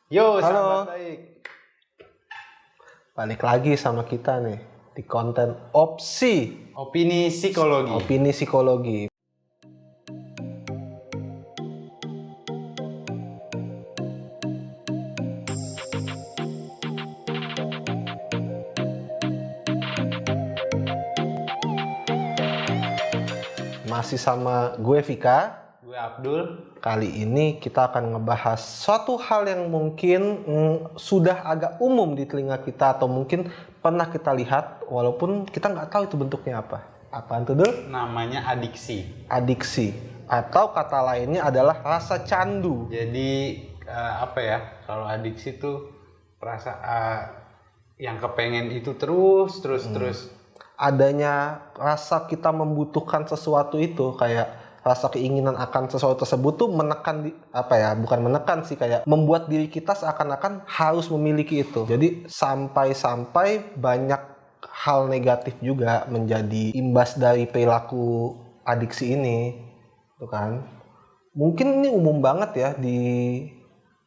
Yo, Halo, sahabat baik. balik lagi sama kita nih di konten Opini psikologi. opini psikologi. Masih sama gue Vika. Gue Abdul. Kali ini kita akan ngebahas suatu hal yang mungkin sudah agak umum di telinga kita atau mungkin pernah kita lihat walaupun kita nggak tahu itu bentuknya apa. Apaan tuh, Dul? Namanya adiksi. Adiksi. Atau kata lainnya adalah rasa candu. Jadi apa ya? Kalau adiksi itu yang kepengen itu terus. Adanya rasa kita membutuhkan sesuatu itu, kayak rasa keinginan akan sesuatu tersebut tuh menekan bukan menekan sih, kayak membuat diri kita seakan-akan harus memiliki itu. Jadi sampai banyak hal negatif juga menjadi imbas dari perilaku adiksi ini, tuh kan. Mungkin ini umum banget ya,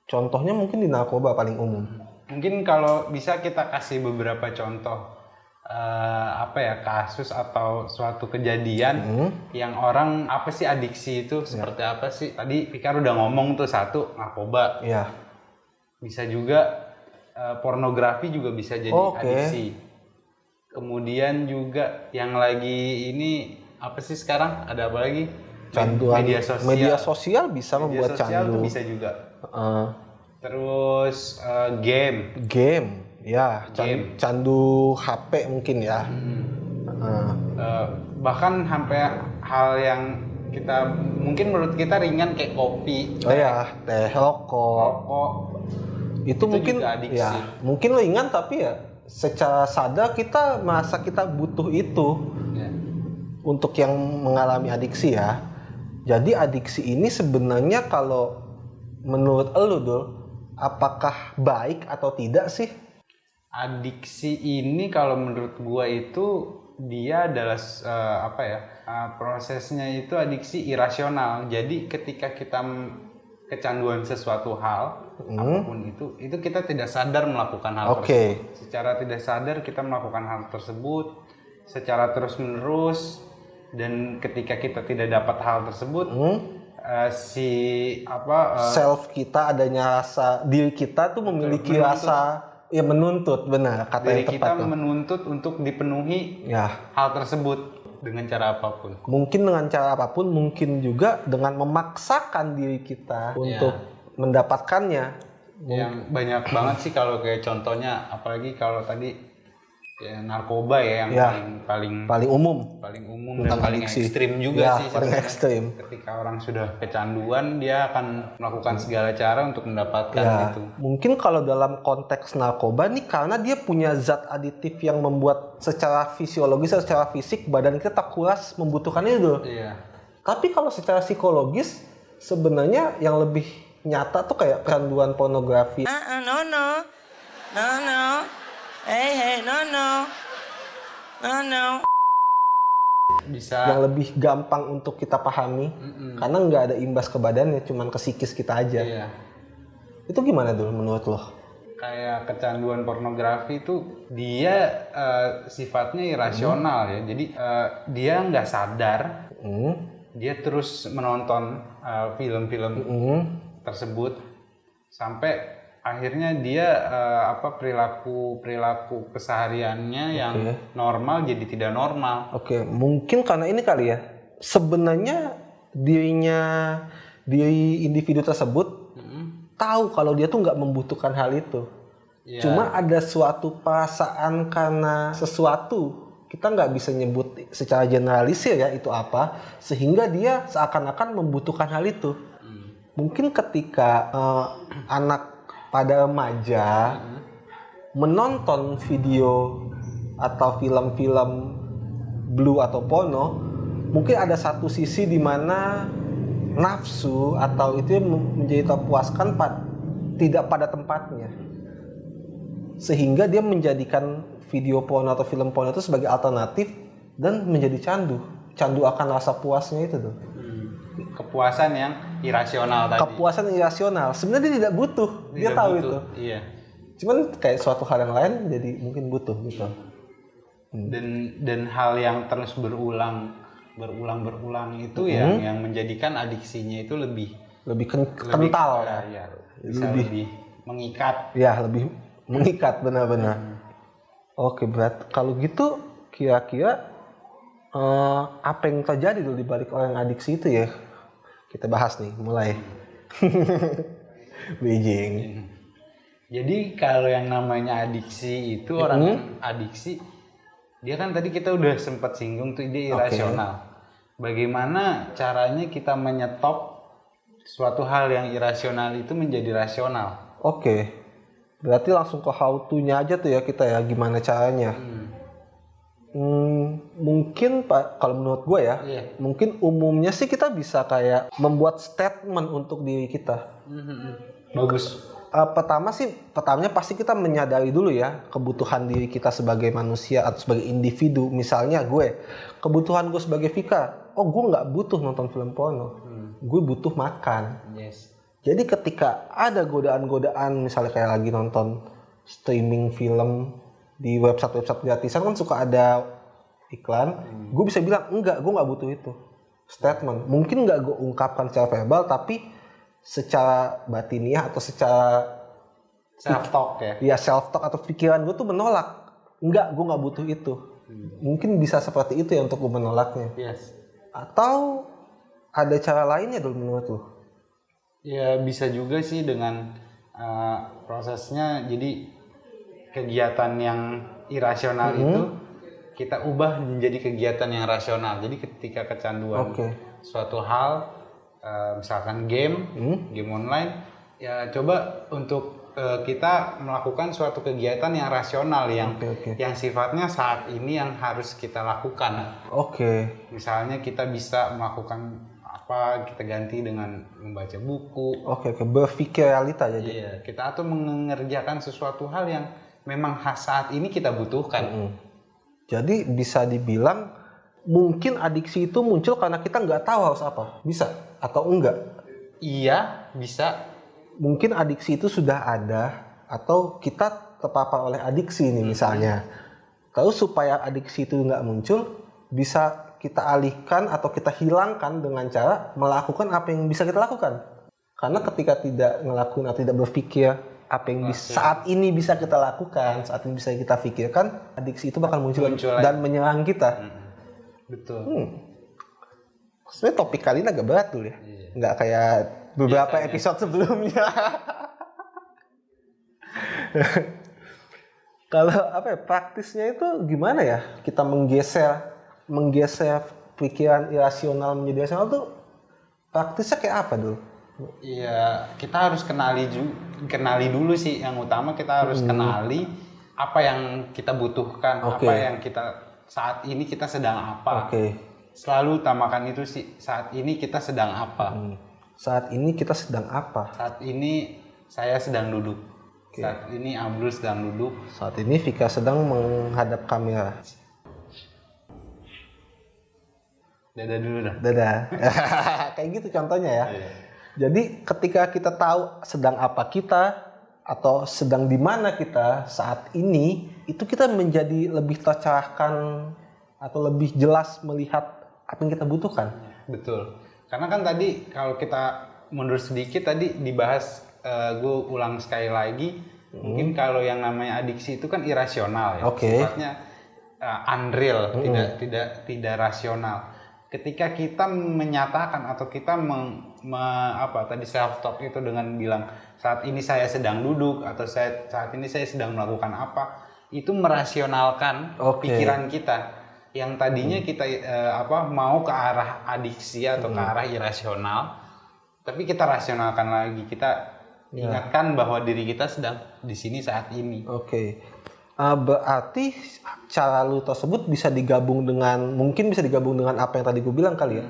contohnya mungkin di narkoba paling umum. Mungkin kalau bisa kita kasih beberapa contoh kasus atau suatu kejadian yang orang apa sih adiksi itu seperti apa sih? Tadi Fikar udah ngomong tuh, satu narkoba. Iya. Bisa juga pornografi juga bisa jadi adiksi. Kemudian juga yang lagi ini apa sih sekarang? Ada apa lagi? Canduan. Media sosial bisa Media membuat sosial candu. tuh bisa juga. Terus game. Ya, candu HP mungkin ya. Bahkan sampai hal yang kita mungkin menurut kita ringan kayak kopi, teh, rokok. Itu mungkin juga adiksi. Ya, mungkin ringan tapi ya secara sadar kita merasa kita butuh itu untuk yang mengalami adiksi ya. Jadi adiksi ini sebenarnya kalau menurut elu, Dul, apakah baik atau tidak sih? Adiksi ini kalau menurut gua itu dia adalah prosesnya itu adiksi irasional. Jadi ketika kita kecanduan sesuatu hal, apapun itu kita tidak sadar melakukan hal tersebut. Secara tidak sadar kita melakukan hal tersebut secara terus-menerus, dan ketika kita tidak dapat hal tersebut, self kita, adanya rasa diri kita tuh memiliki rasa menuntut, benar kata yang tepat. Kita menuntut untuk dipenuhi hal tersebut dengan cara apapun. Mungkin dengan cara apapun, mungkin juga dengan memaksakan diri kita untuk mendapatkannya. Yang banyak banget sih kalau kayak contohnya, apalagi kalau tadi narkoba yang paling umum dan paling ekstrim juga sih. Paling ekstrim. Ketika orang sudah kecanduan, dia akan melakukan segala cara untuk mendapatkan itu. Mungkin kalau dalam konteks narkoba nih, karena dia punya zat aditif yang membuat secara fisiologis, secara fisik badan kita tak kuras membutuhkan itu. Tapi kalau secara psikologis sebenarnya yang lebih nyata tuh kayak kecanduan pornografi. No. Hey, no. Bisa. Yang lebih gampang untuk kita pahami, karena nggak ada imbas ke badannya, cuman ke psikis kita aja. Itu gimana dulu menurut lo? Kayak kecanduan pornografi itu dia sifatnya irasional ya. Jadi dia nggak sadar, dia terus menonton film-film tersebut sampai akhirnya dia perilaku kesehariannya yang normal jadi tidak normal. Mungkin karena ini kali ya. Sebenarnya diri individu tersebut tahu kalau dia tuh nggak membutuhkan hal itu. Cuma ada suatu perasaan karena sesuatu, kita nggak bisa nyebut secara generalisir ya itu apa, sehingga dia seakan-akan membutuhkan hal itu. Mungkin ketika anak pada remaja menonton video atau film-film blue atau porno, mungkin ada satu sisi di mana nafsu atau itu menjadi terpuaskan tidak pada tempatnya, sehingga dia menjadikan video porno atau film porno itu sebagai alternatif dan menjadi candu akan rasa puasnya itu tuh. kepuasan yang irasional tadi. Kepuasan irasional. Sebenarnya dia tidak butuh. Dia tahu butuh. itu. Iya. Cuman kayak suatu hal yang lain jadi mungkin butuh gitu. Dan hal yang terus berulang itu yang menjadikan adiksinya itu lebih kental. Ya, bisa lebih mengikat. Ya, lebih mengikat benar-benar. Oke, berat. Kalau gitu kira-kira apa yang terjadi dulu di balik orang adiksi itu ya? Kita bahas nih, mulai. Beijing. Jadi kalau yang namanya adiksi itu orang adiksi, dia kan tadi kita udah sempat singgung tuh ide irasional. Bagaimana caranya kita menyetop suatu hal yang irasional itu menjadi rasional? Oke. Berarti langsung ke how to-nya aja tuh ya kita ya, gimana caranya. Mungkin Pak, kalau menurut gue ya, mungkin umumnya sih kita bisa kayak membuat statement untuk diri kita. Bagus. Pertamanya pasti kita menyadari dulu ya kebutuhan diri kita sebagai manusia atau sebagai individu. Misalnya kebutuhan gue sebagai Vika, gue nggak butuh nonton film porno, gue butuh makan. Yes. Jadi ketika ada godaan-godaan, misalnya kayak lagi nonton streaming film di website gratisan kan suka ada iklan, gue bisa bilang enggak, gue nggak butuh itu. Statement, mungkin nggak gue ungkapkan secara verbal, tapi secara batiniah atau secara self-talk ya? Ya self-talk atau pikiran gue tuh menolak. Enggak, gue nggak butuh itu. Mungkin bisa seperti itu ya untuk gue menolaknya. Yes. Atau ada cara lainnya dulu menurut lo? Ya bisa juga sih dengan prosesnya, jadi kegiatan yang irasional itu kita ubah menjadi kegiatan yang rasional. Jadi ketika kecanduan suatu hal, misalkan game online, ya coba untuk kita melakukan suatu kegiatan yang rasional yang sifatnya saat ini yang harus kita lakukan. Misalnya kita bisa melakukan apa, kita ganti dengan membaca buku. Berpikir realita jadi. Iya, kita atau mengerjakan sesuatu hal yang memang saat ini kita butuhkan. Jadi bisa dibilang mungkin adiksi itu muncul karena kita nggak tahu harus apa. Bisa atau enggak? Iya, bisa. Mungkin adiksi itu sudah ada atau kita terpapar oleh adiksi nih misalnya. Terus supaya adiksi itu nggak muncul, bisa kita alihkan atau kita hilangkan dengan cara melakukan apa yang bisa kita lakukan. Karena ketika tidak ngelakuin atau tidak berpikir apa yang saat ini bisa kita lakukan, saat ini bisa kita pikirkan, adiksi itu bakal muncul dan menyerang kita. Betul. Sebenarnya topik kali ini agak berat dulu ya. Nggak kayak beberapa episode sebelumnya. Kalau praktisnya itu gimana ya? Kita menggeser pikiran irasional menjadi rasional tuh praktisnya kayak apa dulu? Iya, kita harus kenali dulu sih. Yang utama kita harus kenali apa yang kita butuhkan, apa yang kita saat ini kita sedang apa. Selalu utamakan itu sih, saat ini kita sedang apa. Saat ini kita sedang apa? Saat ini saya sedang duduk. Saat ini Abdul sedang duduk. Saat ini Vika sedang menghadap kamera. Dadah dulu dah. Dadah. Kayak gitu contohnya ya. Jadi ketika kita tahu sedang apa kita atau sedang di mana kita saat ini, itu kita menjadi lebih tercerahkan atau lebih jelas melihat apa yang kita butuhkan. Betul. Karena kan tadi kalau kita mundur sedikit tadi dibahas, gue ulang sekali lagi, mungkin kalau yang namanya adiksi itu kan irasional ya. Sifatnya unreal, tidak rasional. Ketika kita menyatakan atau kita tadi self talk itu dengan bilang saat ini saya sedang duduk atau saat ini saya sedang melakukan apa, itu merasionalkan pikiran kita yang tadinya kita mau ke arah adiksi atau ke arah irasional, tapi kita rasionalkan lagi, kita ingatkan bahwa diri kita sedang di sini saat ini. Berarti cara lu tersebut bisa digabung dengan apa yang tadi gue bilang kali ya.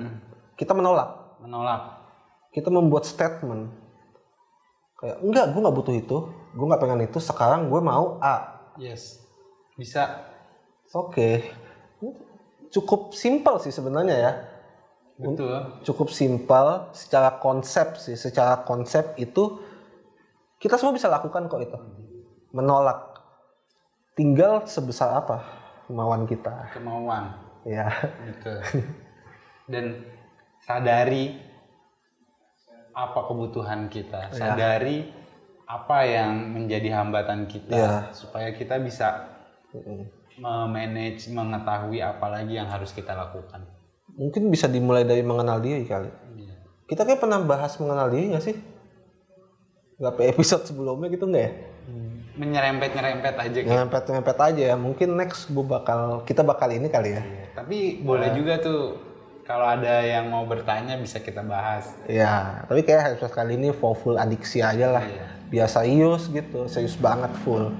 Kita menolak. Kita membuat statement kayak enggak, gue nggak butuh itu, gue nggak pengen itu, sekarang gue mau A. Yes, bisa. Cukup simpel sih sebenarnya ya. Betul. Cukup simpel secara konsep sih. Secara konsep itu kita semua bisa lakukan kok itu. Menolak. Tinggal sebesar apa kemauan kita. Kemauan. Ya. Betul. Dan sadari apa kebutuhan kita. Sadari apa yang menjadi hambatan kita supaya kita bisa memanage, mengetahui apa lagi yang harus kita lakukan. Mungkin bisa dimulai dari mengenal diri kali. Kita kayak pernah bahas mengenal diri nggak sih? Nggak episode sebelumnya gitu nggak ya? Menyerempet aja. Nyerempet aja ya. Mungkin next kita bakal ini kali ya. Tapi boleh juga tuh kalau ada yang mau bertanya bisa kita bahas. Iya. Tapi kayak episode kali ini full adiksi aja lah. Biar serius gitu, serius banget full.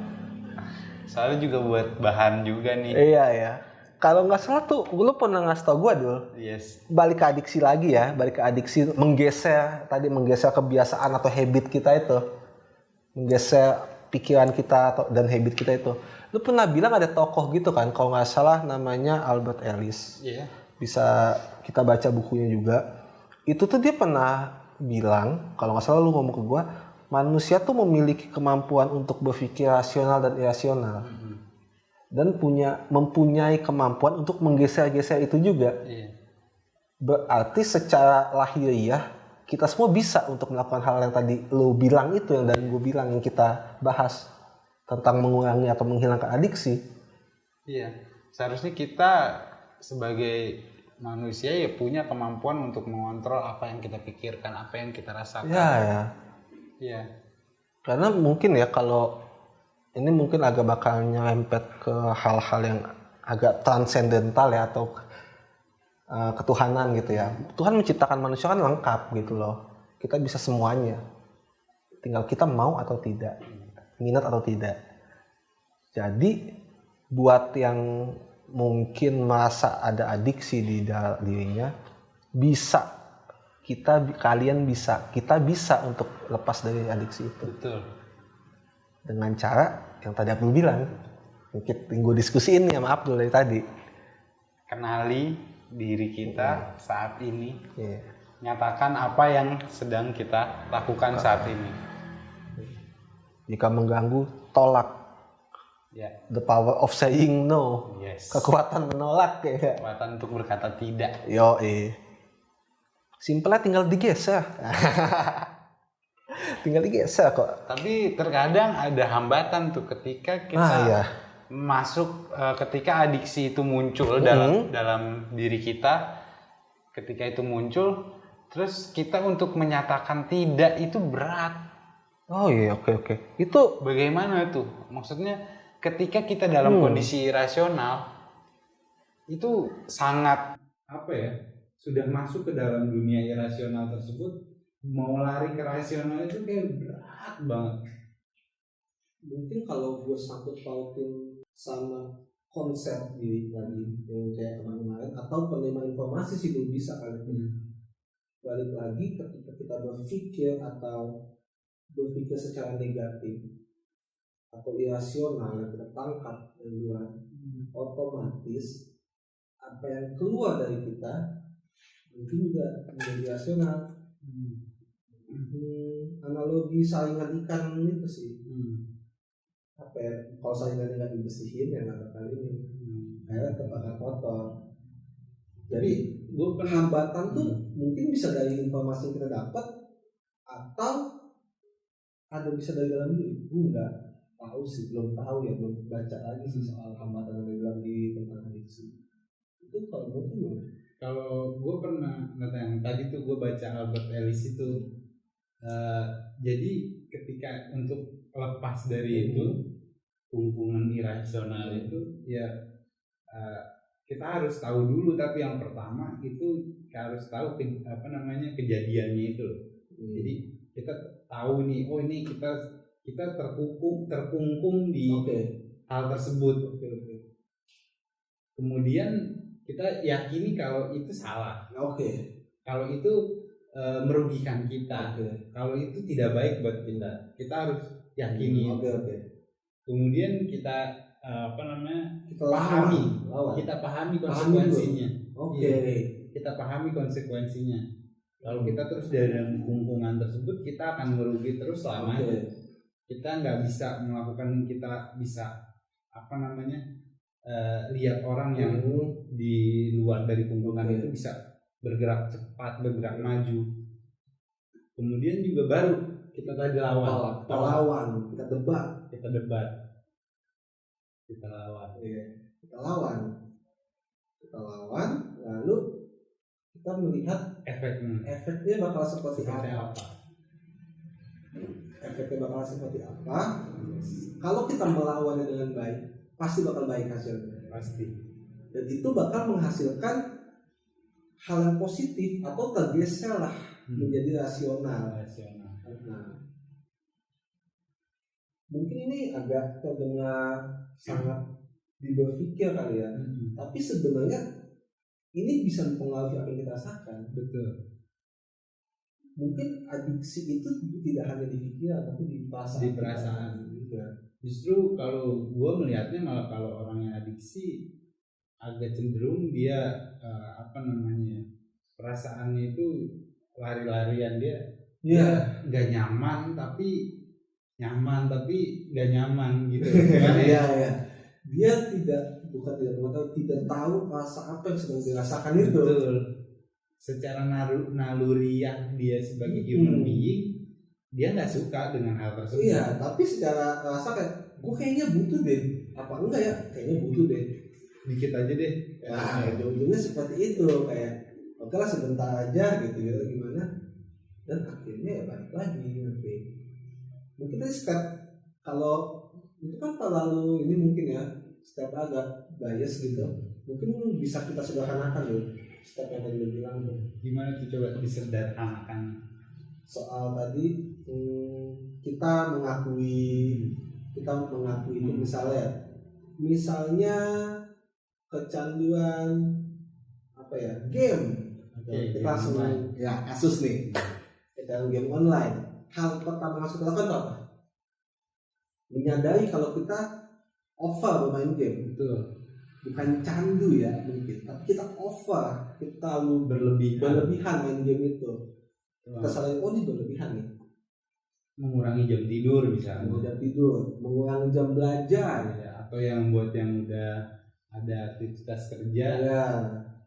Soalnya juga buat bahan juga nih. Iya ya. Kalau nggak salah tuh, lu pernah ngasih tau gue dulu. Yes. Balik ke adiksi lagi ya, balik ke adiksi menggeser kebiasaan atau habit kita itu, menggeser pikiran kita dan habit kita itu. Lu pernah bilang ada tokoh gitu kan, kalau nggak salah namanya Albert Ellis. Iya. Bisa kita baca bukunya juga. Itu tuh dia pernah bilang, kalau nggak salah lu ngomong ke gue, manusia tuh memiliki kemampuan untuk berpikir rasional dan irasional. Dan mempunyai kemampuan untuk menggeser-geser itu juga. Berarti secara lahiriah kita semua bisa untuk melakukan hal yang tadi lo bilang itu, yang dan gue bilang, yang kita bahas tentang mengurangi atau menghilangkan adiksi. Iya, seharusnya kita sebagai manusia ya punya kemampuan untuk mengontrol apa yang kita pikirkan, apa yang kita rasakan. Iya. Karena mungkin ya kalau ini mungkin agak bakal nyerempet ke hal-hal yang agak transendental ya, atau ketuhanan gitu ya. Tuhan menciptakan manusia kan lengkap gitu loh. Kita bisa semuanya. Tinggal kita mau atau tidak, minat atau tidak. Jadi buat yang mungkin merasa ada adiksi di dirinya, kita bisa untuk lepas dari adiksi itu. Betul. Dengan cara yang tadi Abdul bilang, mungkin gue diskusiin ya sama Abdul dari tadi. Kenali diri kita saat ini. Nyatakan apa yang sedang kita lakukan saat ini. Jika mengganggu, tolak. The power of saying no. Yes. Kekuatan menolak ya. Kekuatan untuk berkata tidak. Simpelnya tinggal digeser. Tinggal digeser kok. Tapi terkadang ada hambatan tuh ketika kita masuk, ketika adiksi itu muncul dalam diri kita. Ketika itu muncul, terus kita untuk menyatakan tidak itu berat. Oke. Itu bagaimana tuh? Maksudnya ketika kita dalam kondisi irasional itu sangat sudah masuk ke dalam dunia irasional tersebut, mau lari ke rasional itu kayak berat banget. Mungkin kalau gue sangkut pautin sama konsep diri tadi yang kayak kemarin atau penerima informasi sih belum bisa kali. Balik lagi ketika kita berpikir secara negatif atau irasional yang kita tangkap dari luar, otomatis apa yang keluar dari kita mungkin juga menjadi rasional. Analogi saringan ikan itu sih. Kalau saringan nggak dibersihin ya nggak bakal ini. Akhirnya terbakar kotor. Jadi hambatan tuh mungkin bisa dari informasi yang kita dapat atau ada bisa dari dalam diri. Gue nggak tahu sih, belum baca lagi sih soal hambatan dari dalam diri tentang adiksi. Itu kalau mungkin. Kalau gue pernah yang tadi tuh gue baca Albert Ellis itu, jadi ketika untuk lepas dari itu hubungan irasional itu ya kita harus tahu dulu. Tapi yang pertama itu kita harus tahu kejadiannya itu. Jadi kita tahu nih, ini kita terkungkung di hal tersebut. Kemudian kita yakini kalau itu salah. Kalau itu merugikan kita. Kalau itu tidak baik buat kita. Kita harus yakini. Kemudian kita pahami konsekuensinya. kita pahami konsekuensinya. Kalau kita terus dalam lingkungan tersebut, kita akan merugi terus selamanya. Kita nggak bisa melakukan, kita bisa lihat orang yang di luar dari lingkungan itu bisa bergerak cepat, bergerak maju. Kemudian juga baru kita tadi lawan, kita lawan, kita debat, kita lawan, kita lawan, lalu kita melihat efeknya bakal seperti apa. Efeknya bakal seperti apa? Kalau kita melawannya dengan baik, pasti bakal baik hasilnya. Pasti. Dan itu bakal menghasilkan hal yang positif atau tergeser lah menjadi rasional. Nah, mungkin ini agak terdengar sangat berpikir kali ya. Tapi sebenarnya ini bisa mempengaruhi apa yang kita rasakan. Betul. Mungkin adiksi itu tidak hanya di pikiran tapi di perasaan. Justru kalau gue melihatnya malah kalau orang yang adiksi agak cenderung dia perasaannya itu lari-larian, dia nggak nyaman tapi nggak nyaman gitu. Dia tidak tahu rasa apa yang sedang dirasakan itu. Betul. Secara naluriah dia sebagai human being, dia nggak suka dengan hal tersebut. Iya, tapi secara rasa kayak gue kayaknya butuh deh. Apa enggak ya? Kayaknya butuh deh. Dikit aja deh. Nah, ujungnya seperti itu, kayak oke lah sebentar aja gitu gimana. Dan akhirnya ya balik lagi nanti. Mungkin step kalau itu kan terlalu ini mungkin ya step agak bias gitu. Mungkin bisa kita sederhanakan loh. Step yang tadi lo bilang tuh. Gimana tuh, coba disederhanakan? Soal tadi kita mengakui itu misalnya kecanduan game. Kita langsung kasus nih. Kecanduan game online. Hal pertama yang harus kita lakukan apa? Menyadari kalau kita over bermain game. Betul. Bukan candu ya mungkin, tapi kita over, kita berlebihan main game itu. Kita sadari, ini berlebihan nih. Mengurangi jam tidur misalnya. Mengurangi jam belajar. Ya, atau yang buat yang udah ada aktivitas kerja,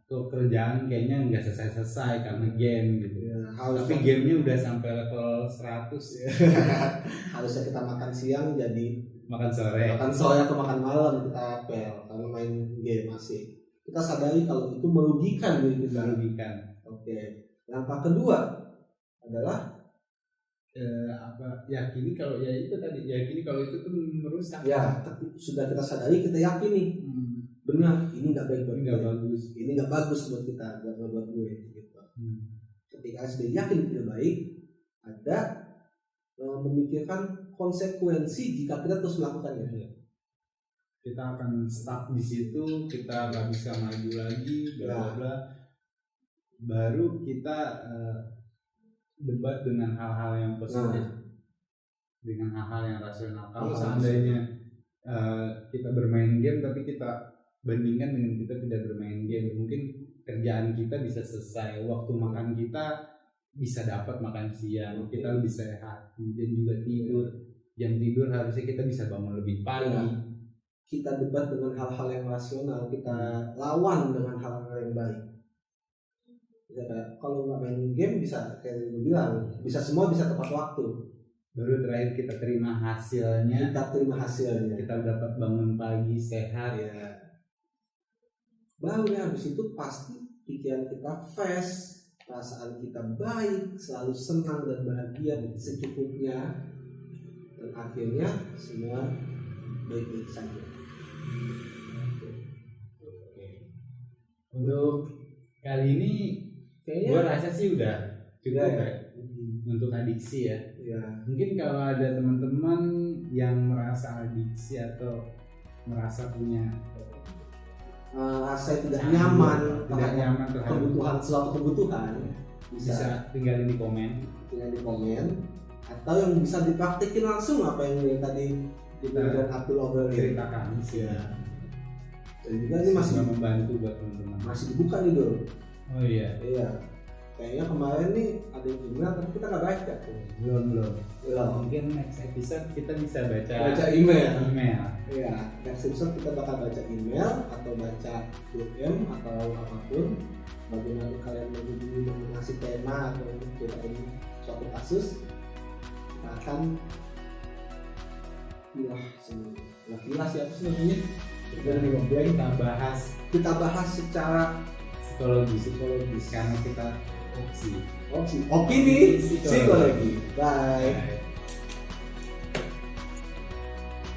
tuh kerjaan kayaknya nggak selesai karena game gitu. Tapi gamenya udah sampai level 100. Harusnya kita makan siang jadi makan sore atau makan malam kita apel karena main game masih. Kita sadari kalau itu merugikan diri kita. Oke. Langkah kedua adalah yakini kalau itu tuh merusak. Ya, sudah kita sadari, kita yakini benar ini nggak baik buat ini nggak bagus buat kita, nggak buat gue gitu. Ketika sudah yakin tidak baik, ada memikirkan konsekuensi jika kita terus melakukannya. Kita akan stuck di situ, kita nggak bisa maju lagi, bla bla. Baru kita debat dengan hal-hal yang positif, dengan hal-hal yang rasional. Kalau seandainya kita bermain game tapi kita bandingkan dengan kita tidak bermain game, mungkin kerjaan kita bisa selesai, waktu makan kita bisa dapat makan siang, kita lebih sehat, kemudian juga jam tidur harusnya kita bisa bangun lebih pagi. Kita debat dengan hal-hal yang rasional, kita lawan dengan hal-hal yang baik. Kalau nggak main game bisa kayak lu bilang, semua bisa tepat waktu. Baru terakhir kita terima hasilnya. Kita dapat bangun pagi sehat. Baru ya habis itu pasti pikiran kita fresh, perasaan kita baik, selalu senang dan bahagia secukupnya, dan akhirnya semua baik-baik saja. Untuk kali ini gue rasa sih udah cukup untuk adiksi ya. Mungkin kalau ada teman-teman yang merasa adiksi atau merasa punya rasa tidak nyaman terhadap suatu kebutuhan, bisa tinggalin di komen atau yang bisa dipraktekin langsung apa yang tadi kita ceritakan sih. Dan juga ini masih membantu buat teman-teman. Masih dibuka nih dulu. Oh iya. Iya. Kayaknya kemarin nih ada yang email tapi kita nggak baca tuh. Belum. Mungkin next episode kita bisa Baca email. Email. Iya. Next episode kita bakal baca email atau baca DM atau apapun. Bagaimana kalian menghubungi dan mengasih tema atau menceritain suatu kasus, kita akan pilah siapa sih namanya? Kita bahas secara psikologis karena kita opsi opini psikologi. Bye.